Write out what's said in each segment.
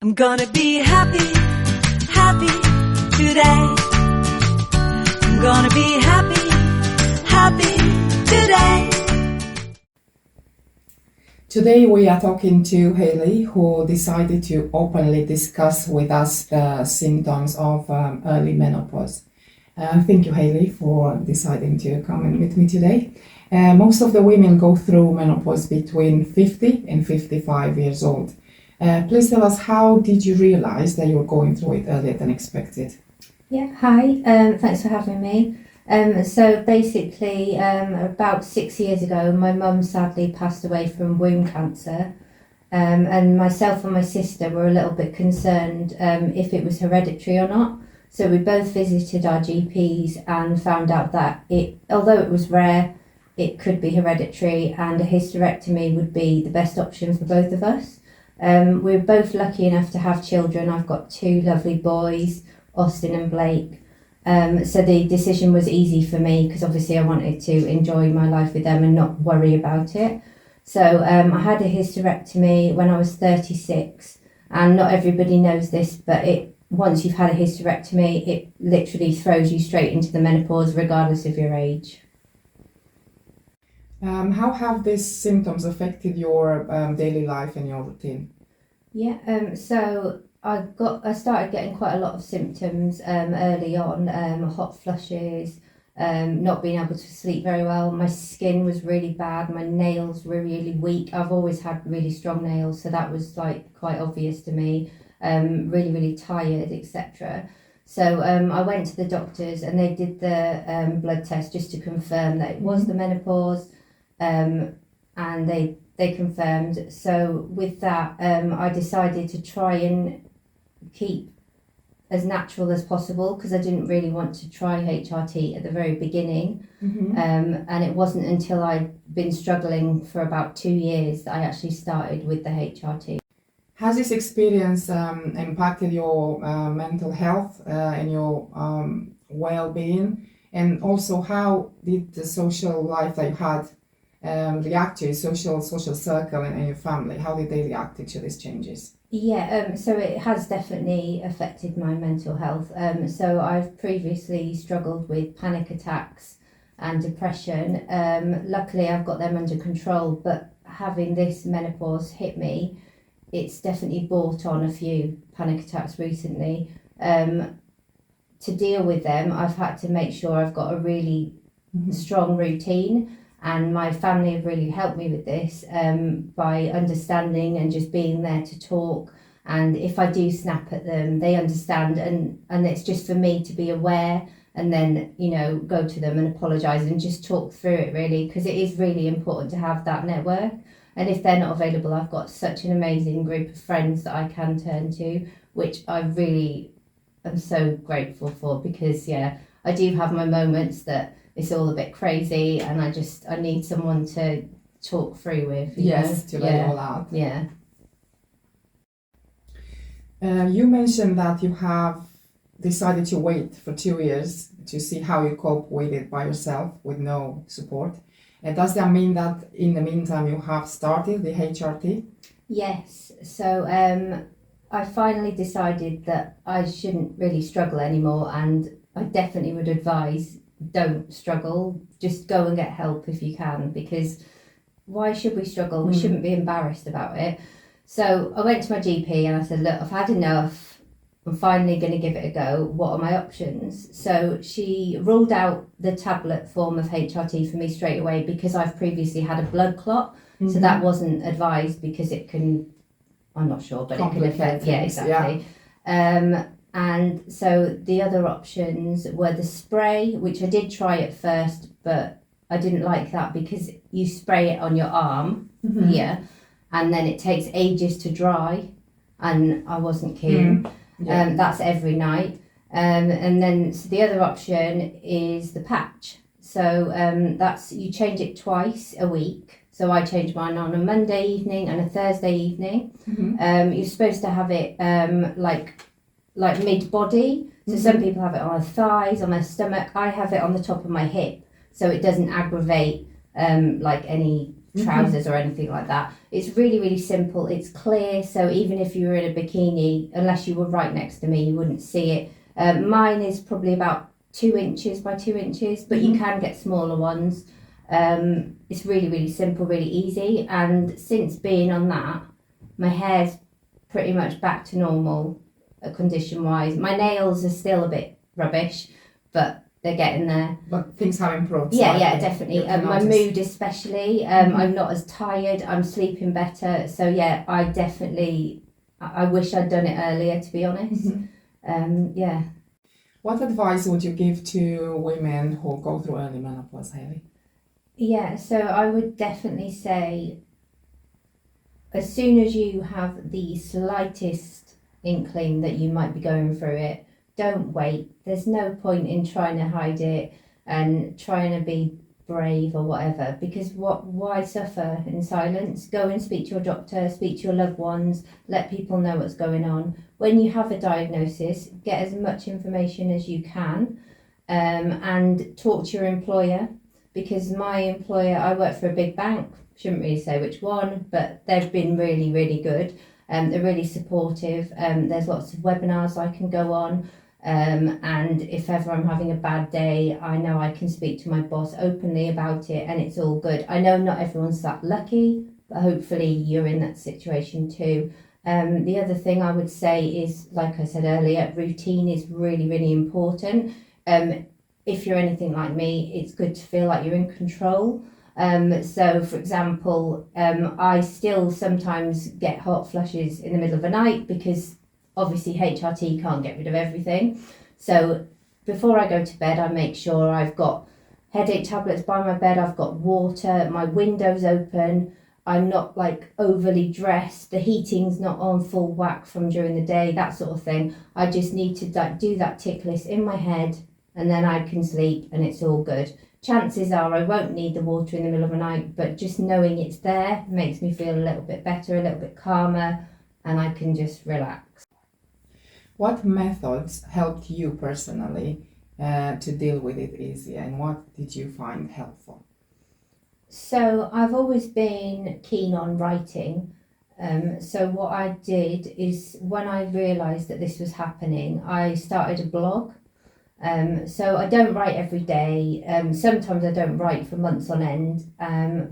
I'm gonna be happy, happy today. I'm gonna be happy, happy today. Today we are talking to Hayli, who decided to openly discuss with us the symptoms of early menopause. Thank you, Hayli, for deciding to come in with me today. Most of the women go through menopause between 50 and 55 years old. Please tell us, how did you realize that you were going through it earlier than expected? Yeah, hi, thanks for having me. So basically, about 6 years ago, my mum sadly passed away from womb cancer, and myself and my sister were a little bit concerned if it was hereditary or not. So we both visited our GPs and found out that although it was rare, it could be hereditary, and a hysterectomy would be the best option for both of us. We're both lucky enough to have children. I've got two lovely boys, Austin and Blake. So the decision was easy for me because obviously I wanted to enjoy my life with them and not worry about it. So I had a hysterectomy when I was 36, and not everybody knows this, but once you've had a hysterectomy, it literally throws you straight into the menopause regardless of your age. How have these symptoms affected your daily life and your routine? Yeah, so I started getting quite a lot of symptoms early on, hot flushes, not being able to sleep very well. My skin was really bad, my nails were really weak. I've always had really strong nails, so that was like quite obvious to me. Really, really tired, etc. So I went to the doctors and they did the blood test just to confirm that it was the menopause, and they confirmed. So with that, I decided to try and keep as natural as possible because I didn't really want to try HRT at the very beginning. And it wasn't until I'd been struggling for about 2 years that I actually started with the HRT. Has this experience impacted your mental health and your well-being? And also, how did the social life that you had react to, social circle and your family? How did they react to these changes? Yeah, so it has definitely affected my mental health. So I've previously struggled with panic attacks and depression. Luckily, I've got them under control, but having this menopause hit me, it's definitely brought on a few panic attacks recently. To deal with them, I've had to make sure I've got a really strong routine, and my family have really helped me with this by understanding and just being there to talk. And if I do snap at them, they understand, and it's just for me to be aware and then, go to them and apologise and just talk through it, really, because it is really important to have that network. And if they're not available, I've got such an amazing group of friends that I can turn to, which I really am so grateful for, because, I do have my moments that it's all a bit crazy and I need someone to talk through with. To lay it all out. Yeah. You mentioned that you have decided to wait for 2 years to see how you cope with it by yourself with no support. And does that mean that in the meantime you have started the HRT? Yes. So I finally decided that I shouldn't really struggle anymore, and I definitely would advise, don't struggle. Just go and get help if you can, because why should we struggle? We shouldn't be embarrassed about it. So I went to my GP and I said, look, I've had enough. I'm finally going to give it a go. What are my options? So she ruled out the tablet form of HRT for me straight away because I've previously had a blood clot. So that wasn't advised because it can, I'm not sure, but it can affect. Yeah, exactly. Yeah. And so the other options were the spray, which I did try at first, but I didn't like that because you spray it on your arm here, and then it takes ages to dry, and I wasn't keen. That's every night. And then so the other option is the patch. So that's, you change it twice a week. So I change mine on a Monday evening and a Thursday evening. You're supposed to have it like mid-body. So some people have it on their thighs, on their stomach. I have it on the top of my hip, so it doesn't aggravate like any trousers or anything like that. It's really, really simple. It's clear, so even if you were in a bikini, unless you were right next to me, you wouldn't see it. Mine is probably about 2 inches by 2 inches, but you can get smaller ones. It's really, really simple, really easy. And since being on that, my hair's pretty much back to normal condition-wise. My nails are still a bit rubbish, but they're getting there. But things have improved. Yeah, slightly. yeah, definitely. My notice. mood especially. I'm not as tired. I'm sleeping better. So yeah, I definitely. I wish I'd done it earlier, to be honest. Yeah. What advice would you give to women who go through early menopause, Hayli? Yeah, so I would definitely say, as soon as you have the slightest inkling that you might be going through it, don't wait. There's no point in trying to hide it and trying to be brave or whatever, because why suffer in silence? Go and speak to your doctor, speak to your loved ones, let people know what's going on. When you have a diagnosis, get as much information as you can, and talk to your employer, because my employer, I work for a big bank, shouldn't really say which one, but they've been really, really good. They're really supportive. There's lots of webinars I can go on. And if ever I'm having a bad day, I know I can speak to my boss openly about it, and it's all good. I know not everyone's that lucky, but hopefully you're in that situation too. The other thing I would say is, like I said earlier, routine is really, really important. If you're anything like me, it's good to feel like you're in control. So for example, I still sometimes get hot flushes in the middle of the night because obviously HRT can't get rid of everything. So before I go to bed, I make sure I've got headache tablets by my bed, I've got water, my window's open, I'm not like overly dressed, the heating's not on full whack from during the day, that sort of thing. I just need to do that tick list in my head, and then I can sleep and it's all good. Chances are I won't need the water in the middle of the night, but just knowing it's there makes me feel a little bit better, a little bit calmer, and I can just relax. What methods helped you personally to deal with it easier, and what did you find helpful? So I've always been keen on writing. So what I did is, when I realised that this was happening, I started a blog. So I don't write every day. Sometimes I don't write for months on end,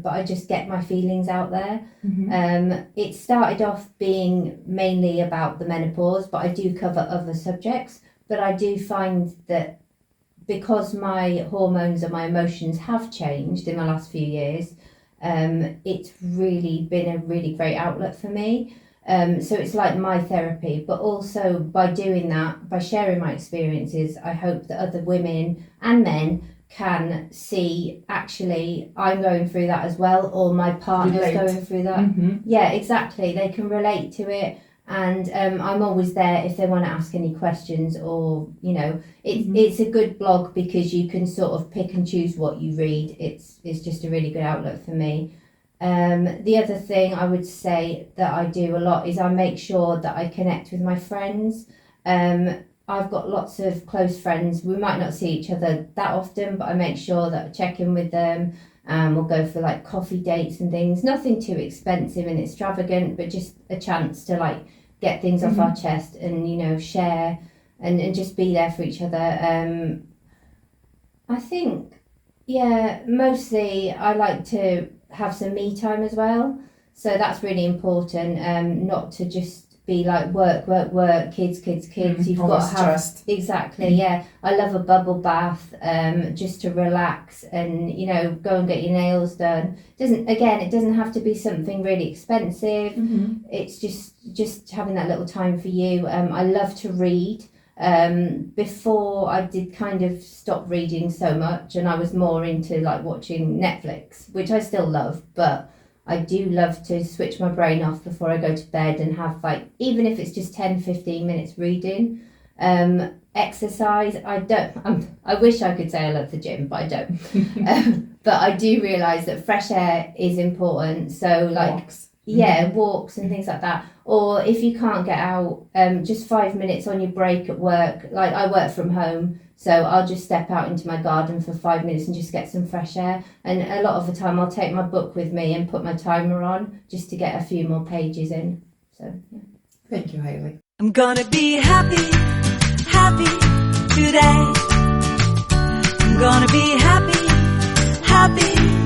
but I just get my feelings out there. It started off being mainly about the menopause, but I do cover other subjects. But I do find that because my hormones and my emotions have changed in the last few years, it's really been a really great outlet for me. So it's like my therapy, but also by doing that, by sharing my experiences, I hope that other women and men can see, actually, I'm going through that as well, or my partner's going through that. Yeah, exactly. They can relate to it. And I'm always there if they want to ask any questions, or, you know, it's a good blog because you can sort of pick and choose what you read. It's just a really good outlet for me. The other thing I would say that I do a lot is I make sure that I connect with my friends. I've got lots of close friends. We might not see each other that often, but I make sure that I check in with them. We'll go for like coffee dates and things. Nothing too expensive and extravagant, but just a chance to like get things off our chest and, you know, share and just be there for each other. I think, yeah, mostly I like to have some me time as well, so that's really important. Not to just be like work, kids. You've got to have Stressed. Exactly. Yeah, I love a bubble bath, just to relax and, you know, go and get your nails done. It doesn't have to be something really expensive. It's just having that little time for you. I love to read. Before I did kind of stop reading so much, and I was more into like watching Netflix, which I still love, but I do love to switch my brain off before I go to bed and have, like, even if it's just 10-15 minutes reading. Exercise, I wish I could say I love the gym, but I don't. But I do realise that fresh air is important, so like walks and things like that. Or if you can't get out, just 5 minutes on your break at work. Like, I work from home, so I'll just step out into my garden for 5 minutes and just get some fresh air. And a lot of the time I'll take my book with me and put my timer on just to get a few more pages in. So, yeah. Thank you, Hayli. I'm gonna be happy, happy today. I'm gonna be happy, happy